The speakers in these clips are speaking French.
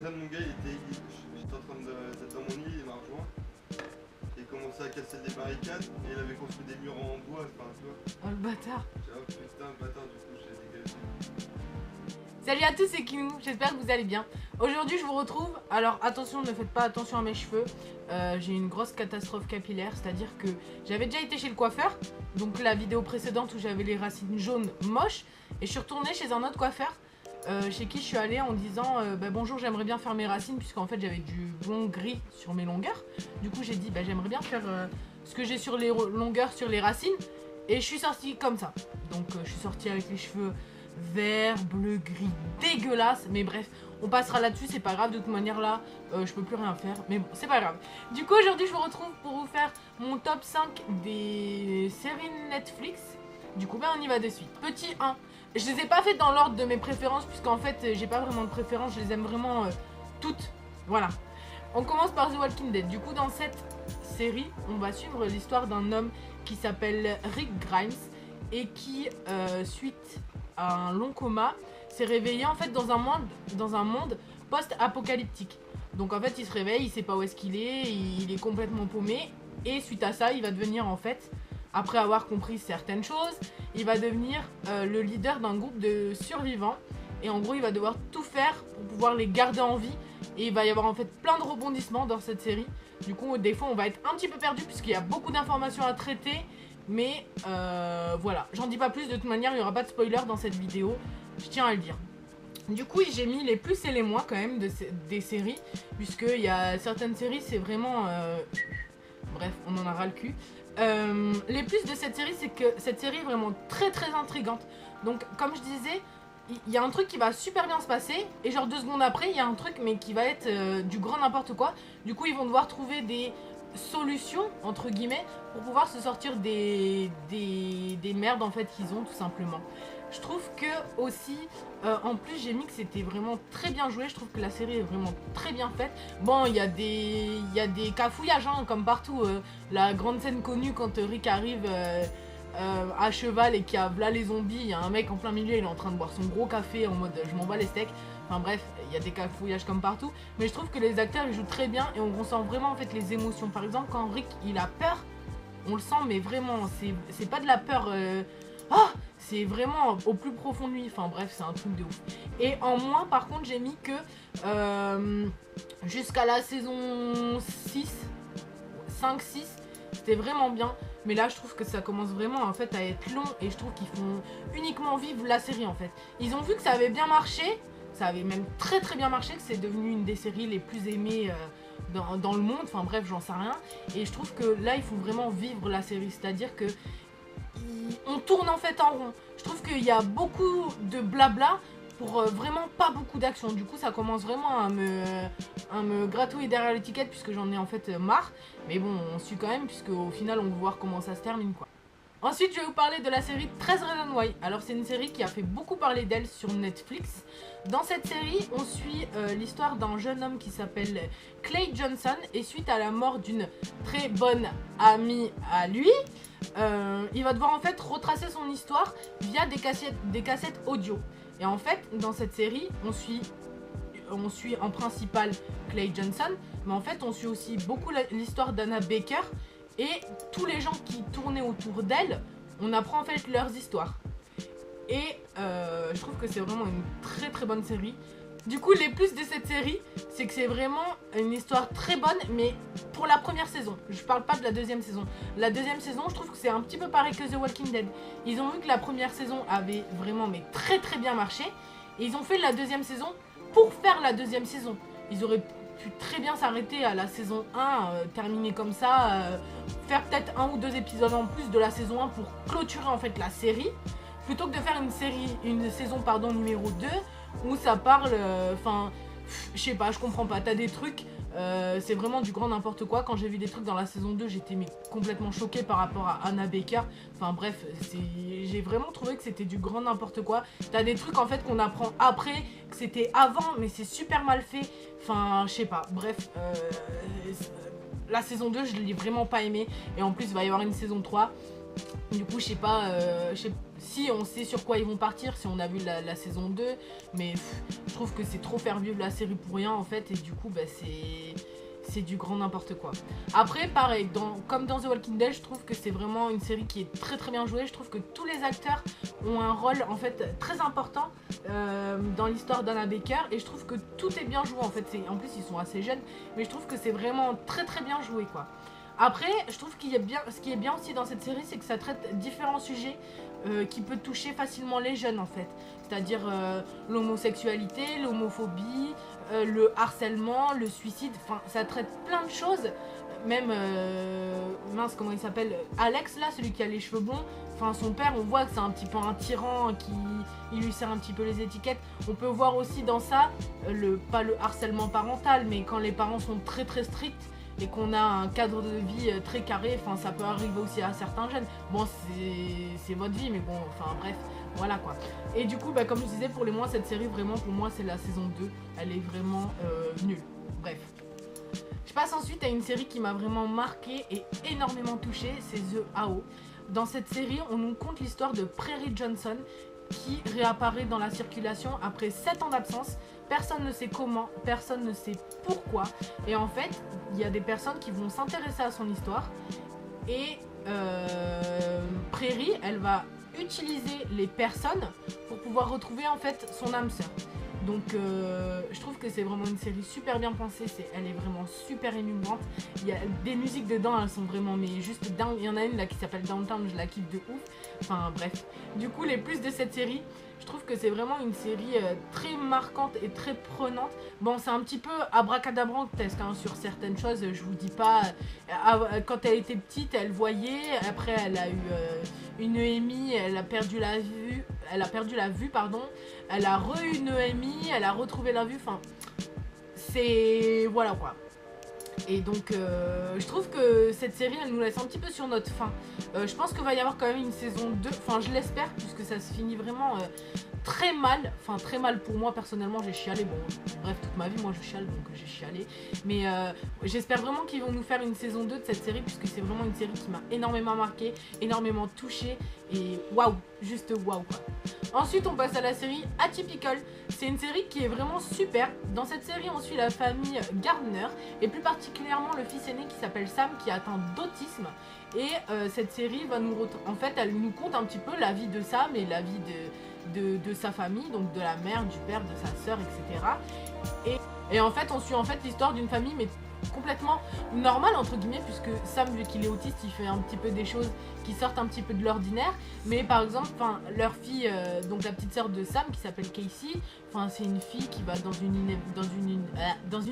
Là, mon gars, j'étais en train d'être dans mon lit, il m'a rejoint. Il commençait à casser des barricades et il avait construit des murs en bois, enfin, tu vois. Oh le bâtard. Oh putain, le bâtard, du coup, j'ai dégagé. Salut à tous, c'est Kinou, j'espère que vous allez bien. Aujourd'hui je vous retrouve, alors attention, ne faites pas attention à mes cheveux. J'ai une grosse catastrophe capillaire, c'est-à-dire que j'avais déjà été chez le coiffeur. Donc la vidéo précédente où j'avais les racines jaunes moches. Et je suis retournée chez un autre coiffeur. Chez qui je suis allée en disant bonjour, j'aimerais bien faire mes racines, puisqu'en fait j'avais du blond gris sur mes longueurs. Du coup j'ai dit j'aimerais bien faire ce que j'ai sur les longueurs sur les racines. Et je suis sortie comme ça. Donc je suis sortie avec les cheveux vert, bleu, gris, dégueulasse. Mais bref, on passera là-dessus, c'est pas grave. De toute manière là, je peux plus rien faire. Mais bon, c'est pas grave. Du coup aujourd'hui je vous retrouve pour vous faire mon top 5 des séries Netflix. Du coup on y va de suite. Petit 1. Je les ai pas faites dans l'ordre de mes préférences, puisqu'en fait j'ai pas vraiment de préférence, je les aime vraiment toutes. Voilà. On commence par The Walking Dead. Du coup dans cette série, on va suivre l'histoire d'un homme qui s'appelle Rick Grimes et qui, suite à un long coma, s'est réveillé en fait dans un monde post-apocalyptique. Donc en fait il se réveille, il sait pas où est-ce qu'il est, il est complètement paumé. Et suite à ça, il va devenir en fait, après avoir compris certaines choses, il va devenir le leader d'un groupe de survivants. Et en gros, il va devoir tout faire pour pouvoir les garder en vie. Et il va y avoir en fait plein de rebondissements dans cette série. Du coup, des fois, on va être un petit peu perdu puisqu'il y a beaucoup d'informations à traiter. Mais voilà, j'en dis pas plus. De toute manière, il n'y aura pas de spoiler dans cette vidéo. Je tiens à le dire. Du coup, j'ai mis les plus et les moins quand même des séries. Puisqu'il y a certaines séries, c'est vraiment... bref, on en a ras le cul. Les plus de cette série, c'est que cette série est vraiment très très intrigante. Donc comme je disais, il y a un truc qui va super bien se passer et genre 2 secondes après il y a un truc mais qui va être du grand n'importe quoi. Du coup ils vont devoir trouver des solutions entre guillemets pour pouvoir se sortir des merdes en fait qu'ils ont tout simplement. Je trouve que aussi en plus j'ai mis que c'était vraiment très bien joué. Je trouve que la série est vraiment très bien faite. Bon, il y a des cafouillages hein, comme partout. La grande scène connue quand Rick arrive à cheval et qu'il y a là les zombies, il y a un mec en plein milieu, il est en train de boire son gros café en mode je m'en bats les steaks. Enfin bref, il y a des cafouillages comme partout. Mais je trouve que les acteurs ils jouent très bien et on ressent vraiment en fait les émotions. Par exemple quand Rick il a peur, on le sent mais vraiment, c'est pas de la peur... c'est vraiment au plus profond de lui. Enfin bref, c'est un truc de ouf. Et en moins, par contre, j'ai mis que jusqu'à la saison 6, 5-6, c'était vraiment bien. Mais là, je trouve que ça commence vraiment en fait à être long et je trouve qu'ils font uniquement vivre la série en fait. Ils ont vu que ça avait bien marché, ça avait même très très bien marché, que c'est devenu une des séries les plus aimées dans le monde. Enfin bref, j'en sais rien. Et je trouve que là, ils font vraiment vivre la série, c'est-à-dire que on tourne en fait en rond. Je trouve qu'il y a beaucoup de blabla pour vraiment pas beaucoup d'action. Du coup ça commence vraiment à me gratouiller derrière l'étiquette puisque j'en ai en fait marre. Mais bon, on suit quand même puisque au final on va voir comment ça se termine quoi. Ensuite je vais vous parler de la série 13 Reasons Why. Alors c'est une série qui a fait beaucoup parler d'elle sur Netflix. Dans cette série on suit l'histoire d'un jeune homme qui s'appelle Clay Johnson. Et suite à la mort d'une très bonne amie à lui, il va devoir en fait retracer son histoire via des cassettes audio. Et en fait dans cette série on suit en principal Clay Johnson. Mais en fait on suit aussi beaucoup l'histoire d'Anna Baker. Et tous les gens qui tournaient autour d'elle, on apprend en fait leurs histoires. Et je trouve que c'est vraiment une très très bonne série. Du coup les plus de cette série, c'est que c'est vraiment une histoire très bonne, mais pour la première saison. Je parle pas de la deuxième saison. La deuxième saison, je trouve que c'est un petit peu pareil que The Walking Dead. Ils ont vu que la première saison avait vraiment mais très très bien marché. Et ils ont fait la deuxième saison pour faire la deuxième saison. Ils auraient pu très bien s'arrêter à la saison 1, terminer comme ça, faire peut-être 1 ou 2 épisodes en plus de la saison 1 pour clôturer en fait la série, plutôt que de faire une saison numéro 2 où ça parle, je sais pas, je comprends pas, t'as des trucs, c'est vraiment du grand n'importe quoi. Quand j'ai vu des trucs dans la saison 2, j'étais complètement choquée par rapport à Anna Baker. Enfin bref, j'ai vraiment trouvé que c'était du grand n'importe quoi. T'as des trucs en fait qu'on apprend après, que c'était avant, mais c'est super mal fait. Enfin, je sais pas, bref, la saison 2, je l'ai vraiment pas aimée. Et en plus, il va y avoir une saison 3. Du coup, je sais pas, si on sait sur quoi ils vont partir, si on a vu la saison 2, mais je trouve que c'est trop faire vivre la série pour rien en fait, et du coup bah, c'est du grand n'importe quoi. Après pareil, comme dans The Walking Dead, je trouve que c'est vraiment une série qui est très très bien jouée. Je trouve que tous les acteurs ont un rôle en fait très important dans l'histoire d'Anna Baker, et je trouve que tout est bien joué en fait. En plus ils sont assez jeunes, mais je trouve que c'est vraiment très très bien joué quoi. Après, je trouve qu'il y a bien, ce qui est bien aussi dans cette série, c'est que ça traite différents sujets qui peuvent toucher facilement les jeunes en fait. C'est-à-dire l'homosexualité, l'homophobie, le harcèlement, le suicide, enfin ça traite plein de choses. Même, mince comment il s'appelle, Alex là, celui qui a les cheveux blonds, enfin son père on voit que c'est un petit peu un tyran, il lui sert un petit peu les étiquettes. On peut voir aussi dans ça, pas le harcèlement parental, mais quand les parents sont très très stricts, et qu'on a un cadre de vie très carré, enfin ça peut arriver aussi à certains jeunes. Bon c'est votre vie, mais bon, enfin bref, voilà quoi. Et du coup, bah, comme je disais, pour les mois, cette série vraiment pour moi c'est la saison 2, elle est vraiment nulle. Bref. Je passe ensuite à une série qui m'a vraiment marqué et énormément touchée, c'est The AO. Dans cette série, on nous conte l'histoire de Prairie Johnson qui réapparaît dans la circulation après 7 ans d'absence. Personne ne sait comment, personne ne sait pourquoi. Et en fait, il y a des personnes qui vont s'intéresser à son histoire. Et Prairie, elle va utiliser les personnes pour pouvoir retrouver en fait son âme sœur. Donc je trouve que c'est vraiment une série super bien pensée, elle est vraiment super émouvante. Il y a des musiques dedans, elles sont vraiment mais juste dingue. Il y en a une là qui s'appelle Downtown, je la kiffe de ouf. Enfin bref, du coup les plus de cette série, je trouve que c'est vraiment une série très marquante et très prenante. Bon, c'est un petit peu abracadabrantesque hein, sur certaines choses, je vous dis pas. Quand elle était petite, elle voyait, après elle a eu une EMI, elle a perdu la vue, elle a re-eu une EMI, elle a retrouvé la vue, enfin, c'est... voilà quoi. Et donc je trouve que cette série elle nous laisse un petit peu sur notre faim. Je pense qu'il va y avoir quand même une saison 2, enfin je l'espère puisque ça se finit vraiment très mal. Enfin très mal pour moi personnellement, j'ai chialé, bon bref toute ma vie moi je chiale donc j'ai chialé. Mais j'espère vraiment qu'ils vont nous faire une saison 2 de cette série puisque c'est vraiment une série qui m'a énormément marqué, énormément touchée et waouh, juste waouh quoi. Ensuite on passe à la série Atypical. C'est une série qui est vraiment super. Dans cette série on suit la famille Gardner et plus particulièrement le fils aîné qui s'appelle Sam qui est atteint d'autisme. Et cette série va en fait elle nous conte un petit peu la vie de Sam et la vie de sa famille, donc de la mère, du père, de sa sœur, etc. Et en fait on suit en fait l'histoire d'une famille mais complètement normale entre guillemets puisque Sam vu qu'il est autiste il fait un petit peu des choses qui sortent un petit peu de l'ordinaire, mais par exemple leur fille donc la petite sœur de Sam qui s'appelle Casey, c'est une fille qui va dans une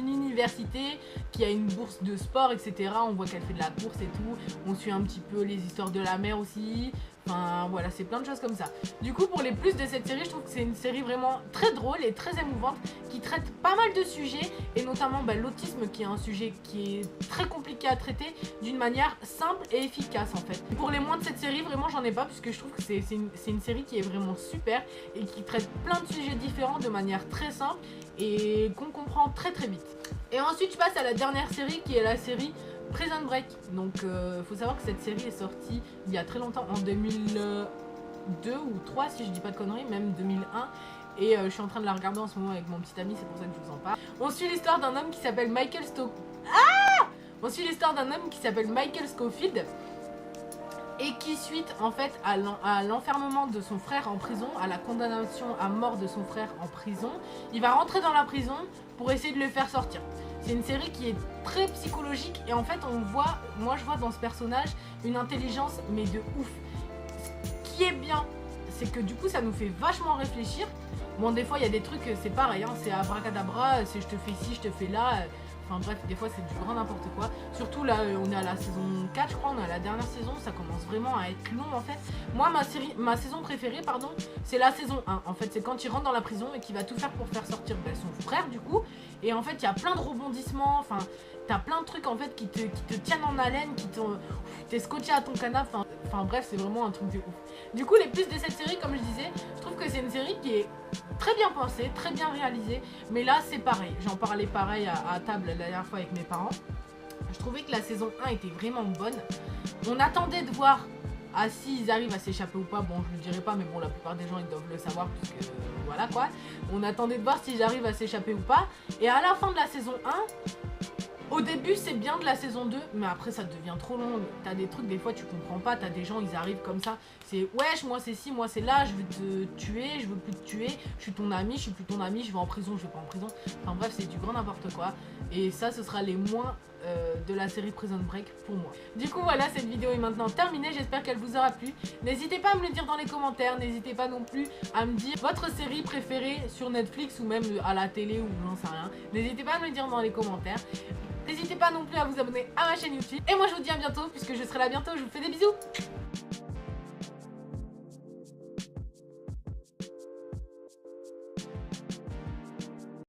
université, qui a une bourse de sport etc. On voit qu'elle fait de la course et tout, on suit un petit peu les histoires de la mère aussi. Enfin voilà, c'est plein de choses comme ça. Du coup pour les plus de cette série, je trouve que c'est une série vraiment très drôle et très émouvante qui traite pas mal de sujets et notamment l'autisme qui est un sujet qui est très compliqué à traiter d'une manière simple et efficace en fait. Pour les moins de cette série, vraiment j'en ai pas puisque je trouve que c'est une série qui est vraiment super et qui traite plein de sujets différents de manière très simple et qu'on comprend très très vite. Et ensuite je passe à la dernière série qui est la série Prison Break. Donc faut savoir que cette série est sortie il y a très longtemps, en 2002 ou 3 si je dis pas de conneries, même 2001. Et je suis en train de la regarder en ce moment avec mon petit ami, c'est pour ça que je vous en parle. On suit l'histoire d'un homme qui s'appelle Michael Scofield et qui suite en fait à l'enfermement de son frère en prison, à la condamnation à mort de son frère en prison, il va rentrer dans la prison pour essayer de le faire sortir. C'est une série qui est très psychologique et en fait moi je vois dans ce personnage une intelligence mais de ouf. Ce qui est bien, c'est que du coup ça nous fait vachement réfléchir. Bon des fois il y a des trucs, c'est pareil, hein, c'est abracadabra, c'est je te fais ci, je te fais là. Enfin bref, des fois c'est du grand n'importe quoi. Surtout là, on est à la saison 4 je crois, on est à la dernière saison, ça commence vraiment à être long en fait. Moi ma saison préférée pardon, c'est la saison 1. En fait c'est quand il rentre dans la prison et qu'il va tout faire pour faire sortir son frère du coup. Et en fait il y a plein de rebondissements, enfin t'as plein de trucs en fait qui te tiennent en haleine, t'es scotché à ton canapé, enfin bref c'est vraiment un truc de ouf. Du coup les plus de cette série comme je disais, je trouve que c'est une série qui est très bien pensée, très bien réalisée. Mais là c'est pareil, j'en parlais pareil à table la dernière fois avec mes parents. Je trouvais que la saison 1 était vraiment bonne. On attendait de voir à s'ils arrivent à s'échapper ou pas. Bon, je le dirai pas, mais bon, la plupart des gens ils doivent le savoir puisque voilà quoi. On attendait de voir s'ils arrivent à s'échapper ou pas. Et à la fin de la saison 1, au début c'est bien de la saison 2, mais après ça devient trop long. T'as des trucs, des fois tu comprends pas, t'as des gens ils arrivent comme ça. C'est wesh, moi c'est ci, moi c'est là, je veux te tuer, je veux plus te tuer, je suis ton ami, je suis plus ton ami, je vais en prison, je vais pas en prison. Enfin bref, c'est du grand n'importe quoi. Et ça, ce sera les moins de la série Prison Break pour moi. Du coup voilà, cette vidéo est maintenant terminée, j'espère qu'elle vous aura plu. N'hésitez pas à me le dire dans les commentaires, n'hésitez pas non plus à me dire votre série préférée sur Netflix ou même à la télé ou j'en sais rien. N'hésitez pas à me le dire dans les commentaires. N'hésitez pas non plus à vous abonner à ma chaîne YouTube. Et moi je vous dis à bientôt puisque je serai là bientôt, je vous fais des bisous.